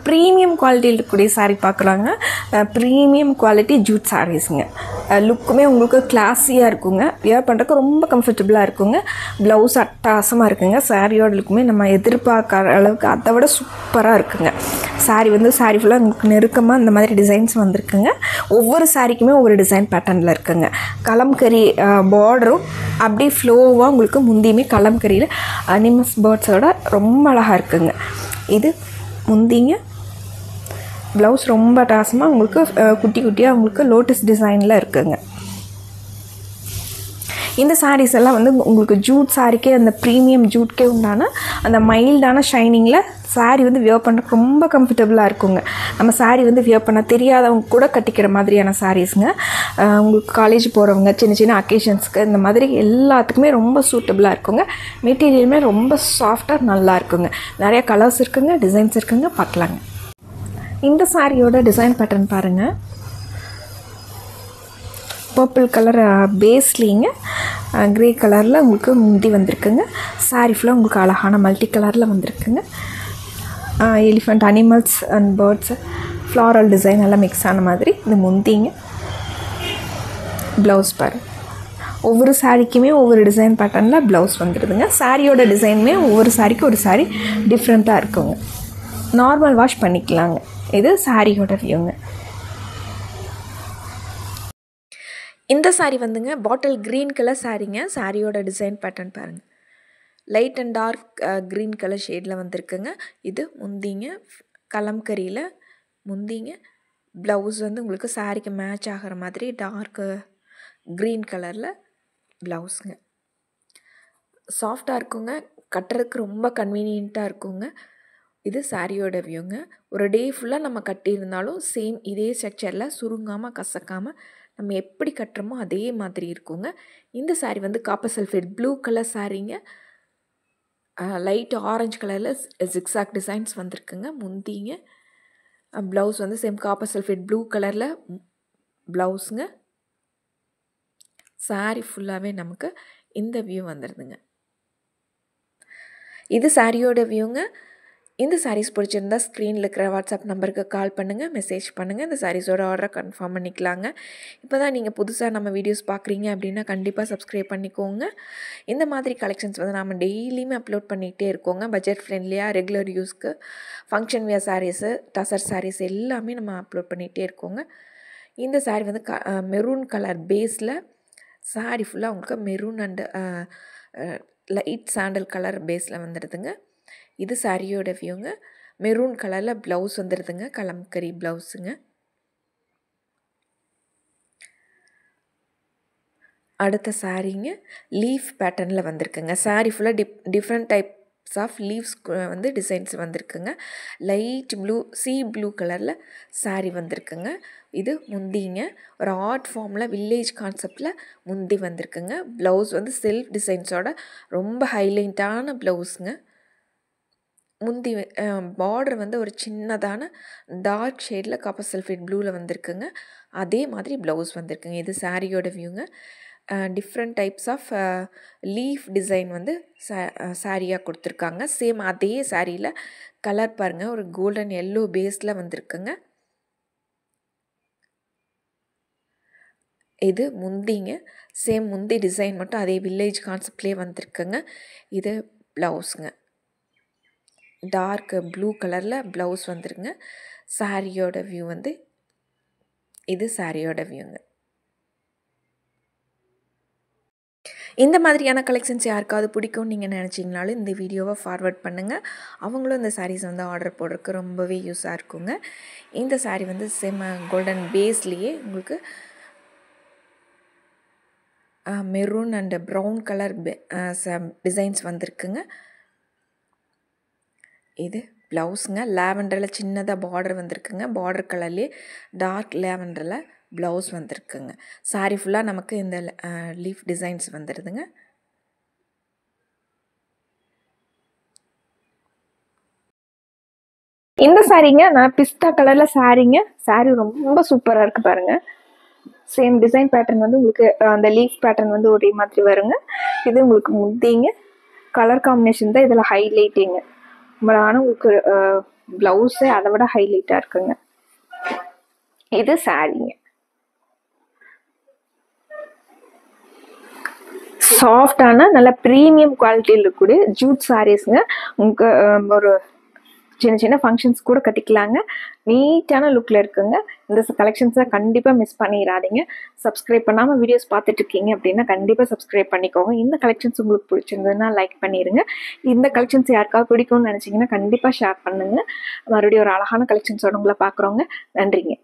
Premium குவாலிட்டியில் இருக்கக்கூடிய சாரீ பார்க்குறாங்க. ப்ரீமியம் குவாலிட்டி ஜூட் சாரீஸுங்க. லுக்குமே உங்களுக்கு கிளாஸியாக இருக்குங்க. வியர் பண்ணுறதுக்கு ரொம்ப கம்ஃபர்டபுளாக இருக்குங்க. ப்ளவுஸ் அட்டகாசமாக இருக்குங்க. சாரியோட லுக்குமே நம்ம எதிர்பார்க்குற அளவுக்கு அதை விட சூப்பராக இருக்குங்க. சாரீ வந்து சாரீ ஃபுல்லாக உங்களுக்கு நெருக்கமாக இந்த மாதிரி டிசைன்ஸ் வந்திருக்குங்க. ஒவ்வொரு சாரீக்குமே ஒவ்வொரு டிசைன் பேட்டர்னில் இருக்குங்க. கலம்கரி பார்டரும் அப்படியே ஃப்ளோவாக உங்களுக்கு முந்தியுமே கலம்கரியில் அனிமல்ஸ் பேர்ட்ஸோட ரொம்ப அழகாக இருக்குங்க. இது முந்திங்க. ப்ளவுஸ் ரொம்ப அட்டகாசமாக உங்களுக்கு குட்டி குட்டியாக உங்களுக்கு லோட்டஸ் டிசைனில் இருக்குங்க. இந்த சாரீஸ் எல்லாம் வந்து உங்களுக்கு ஜூட் சாரிக்கே அந்த ப்ரீமியம் ஜூட்கே உண்டான அந்த மைல்டான ஷைனிங்கில் சாரீ வந்து வியர் பண்ணுறதுக்கு ரொம்ப கம்ஃபர்டபுளாக இருக்குங்க. நம்ம சாரீ வந்து வியர் பண்ண தெரியாதவங்க கூட கட்டிக்கிற மாதிரியான சாரீஸுங்க. உங்களுக்கு காலேஜ் போகிறவங்க சின்ன சின்ன அக்கேஷன்ஸ்க்கு இந்த மாதிரி எல்லாத்துக்குமே ரொம்ப சூட்டபுளாக இருக்குங்க. மெட்டீரியலுமே ரொம்ப சாஃப்டாக நல்லா இருக்குங்க. நிறைய கலர்ஸ் இருக்குங்க, டிசைன்ஸ் இருக்குங்க, பார்க்கலாங்க. இந்த சாரியோட டிசைன் பேட்டர்ன் பாருங்கள். பர்பிள் கலர் பேஸ்லிங்க க்ரே கலரில் உங்களுக்கு முந்தி வந்திருக்குங்க. சாரீ ஃபுல்லாக உங்களுக்கு அழகான மல்டி கலரில் வந்திருக்குங்க. Elephant animals and birds floral design எல்லாம் மிக்ஸ் ஆன மாதிரி இந்த முந்திங்க. ப்ளவுஸ் பாரு, ஒவ்வொரு சாரீக்குமே ஒவ்வொரு டிசைன் பேட்டர்னில் ப்ளவுஸ் வந்துடுதுங்க. சாரியோட டிசைனுமே ஒவ்வொரு சாரிக்கும் ஒரு சாரீ டிஃப்ரெண்ட்டாக இருக்குங்க. நார்மல் வாஷ் பண்ணிக்கலாங்க. இது சாரியோட வியூங்க. இந்த சாரீ வந்துங்க பாட்டில் க்ரீன் கலர் சாரீங்க. சாரியோட டிசைன் பேட்டர்ன் பாருங்கள். Light and dark green colour ஷேடில் வந்திருக்குங்க. இது முந்திங்க. கலம்கரியில் முந்திங்க. ப்ளவுஸ் வந்து உங்களுக்கு சாரீக்கு மேட்ச் ஆகிற மாதிரி டார்க்கு க்ரீன் கலரில் ப்ளவுஸுங்க. சாஃப்டாக இருக்குங்க. கட்டுறதுக்கு ரொம்ப கன்வீனியண்ட்டாக இருக்குங்க. இது சாரியோட வியூங்க. ஒரு டே ஃபுல்லாக நம்ம கட்டியிருந்தாலும் சேம் இதே ஸ்ட்ரக்சரில் சுருங்காமல் கசக்காமல் நம்ம எப்படி கட்டுறோமோ அதே மாதிரி இருக்குங்க. இந்த சாரீ வந்து காப்பர் சல்ஃபேட் ப்ளூ கலர் சாரீங்க. லைட் ஆரஞ்சு கலரில் ஜிக்ஸாக் டிசைன்ஸ் வந்திருக்குங்க. முந்திங்க. ப்ளவுஸ் வந்து சேம் காப்பர் சல்ஃபேட் ப்ளூ கலரில் ப்ளவுஸுங்க. சாரீ ஃபுல்லாகவே நமக்கு இந்த வியூ வந்துடுதுங்க. இது சாரியோட வியூங்க. இந்த சாரீஸ் பிடிச்சிருந்தா ஸ்க்ரீனில் இருக்கிற வாட்ஸ்அப் நம்பருக்கு கால் பண்ணுங்கள், மெசேஜ் பண்ணுங்கள். இந்த சாரீஸோட ஆர்டரை கன்ஃபார்ம் பண்ணிக்கலாங்க. இப்போ தான் நீங்கள் புதுசாக நம்ம வீடியோஸ் பார்க்குறீங்க அப்படின்னா கண்டிப்பாக சப்ஸ்கிரைப் பண்ணிக்கோங்க. இந்த மாதிரி கலெக்ஷன்ஸ் வந்து நம்ம டெய்லியுமே அப்லோட் பண்ணிகிட்டே இருக்கோங்க. பட்ஜெட் ஃப்ரெண்ட்லியாக ரெகுலர் யூஸ்க்கு ஃபங்க்ஷன் வியர் சாரீஸு, டசர் சாரீஸ் எல்லாமே நம்ம அப்லோட் பண்ணிகிட்டே இருக்கோங்க. இந்த சாரீ வந்து மெரூன் கலர் பேஸில் சாரீ ஃபுல்லாக உங்களுக்கு maroon and light sandal colour பேஸில் வந்துடுதுங்க. இது சாரியோட வியூங்க. மெரூன் கலரில் ப்ளவுஸ் வந்துடுதுங்க. கலம்கரி ப்ளவுஸுங்க. அடுத்த சாரீங்க லீஃப் பேட்டர்னில் வந்திருக்குங்க. சாரீ ஃபுல்லாக டிஃப்ரெண்ட் டைப்ஸ் ஆஃப் லீவ்ஸ் வந்து டிசைன்ஸ் வந்திருக்குங்க. லைட் ப்ளூ ப்ளூ கலரில் சாரீ வந்திருக்குங்க. இது முந்திங்க. ஒரு ஆர்ட் ஃபார்மில் வில்லேஜ் கான்செப்டில் முந்தி வந்திருக்குங்க. ப்ளவுஸ் வந்து செல்ஃப் டிசைன்ஸோட ரொம்ப ஹைலைட்டான ப்ளவுஸுங்க. முந்தி பார்டர் வந்து ஒரு சின்னதான டார்க் ஷேடில் காப்பர் சல்ஃபேட் ப்ளூவில் வந்திருக்குங்க. அதே மாதிரி ப்ளவுஸ் வந்திருக்குங்க. இது சாரியோட வியூங்க. Different types of leaf design வந்து சாரியாக கொடுத்துருக்காங்க. சேம் அதே சாரியில் கலர் பாருங்கள், ஒரு கோல்டன் எல்லோ பேஸில் வந்திருக்குங்க. இது முந்திங்க. சேம் முந்தி டிசைன் மட்டும் அதே வில்லேஜ் கான்செப்ட்லேயே வந்திருக்குங்க. இது ப்ளவுஸுங்க. டார்க் ப்ளூ கலரில் ப்ளவுஸ் வந்துருங்க. சாரியோட வியூ வந்து இது சாரியோட வியூங்க. இந்த மாதிரியான கலெக்ஷன்ஸ் யாருக்காவது பிடிக்கும்னு நீங்கள் நினச்சிங்கனாலும் இந்த வீடியோவை ஃபார்வர்ட் பண்ணுங்கள். அவங்களும் இந்த சாரீஸ் வந்து ஆர்டர் போடுறதுக்கு ரொம்பவே யூஸாக இருக்குங்க. இந்த சாரீ வந்து செம்ம கோல்டன் பேஸ்லேயே உங்களுக்கு maroon and brown colour designs வந்திருக்குங்க. இது ப்ளவுஸுங்க. லேவண்டரில் சின்னதாக பார்டர் வந்திருக்குங்க. பார்டர் கலர்லேயே டார்க் லேவண்டரில் ப்ளவுஸ் வந்திருக்குங்க. சாரீ ஃபுல்லாக நமக்கு இந்த லீஃப் டிசைன்ஸ் வந்துடுதுங்க. இந்த சாரீங்க நான் பிஸ்தா கலரில் சாரீங்க. சாரீ ரொம்ப சூப்பராக இருக்குது பாருங்கள். சேம் டிசைன் பேட்டர்ன் வந்து உங்களுக்கு அந்த லீஃப் பேட்டர்ன் வந்து ஒரே மாதிரி வருங்க. இது உங்களுக்கு முந்திங்க. கலர் காம்பினேஷன் தான் இதில் ஹைலைட்டிங்க. ஆனால் உங்களுக்கு ப்ளவுஸே அதை விட ஹைலைட்டாக இருக்குங்க. இது சாரீங்க. சாஃப்டான நல்ல ப்ரீமியம் குவாலிட்டியில் இருக்கக்கூடிய ஜூட் சாரீஸுங்க. உங்களுக்கு ஒரு சின்ன சின்ன ஃபங்க்ஷன்ஸ் கூட கட்டிக்கலாங்க. நீட்டான லுக்கில் இருக்குங்க. இந்த கலெக்ஷன்ஸை கண்டிப்பாக மிஸ் பண்ணிடாதீங்க. சப்ஸ்கிரைப் பண்ணாமல் வீடியோஸ் பார்த்துட்ருக்கீங்க அப்படின்னா கண்டிப்பாக சப்ஸ்கிரைப் பண்ணிக்கோங்க. இந்த கலெக்ஷன்ஸ் உங்களுக்கு பிடிச்சிருந்ததுன்னா லைக் பண்ணிடுங்க. இந்த கலெக்ஷன்ஸ் யாருக்காவது பிடிக்கும்னு நினச்சிங்கன்னா கண்டிப்பாக ஷேர் பண்ணுங்கள். மறுபடியும் ஒரு அழகான கலெக்ஷன்ஸோட உங்களை பார்க்குறோங்க. நன்றிங்க.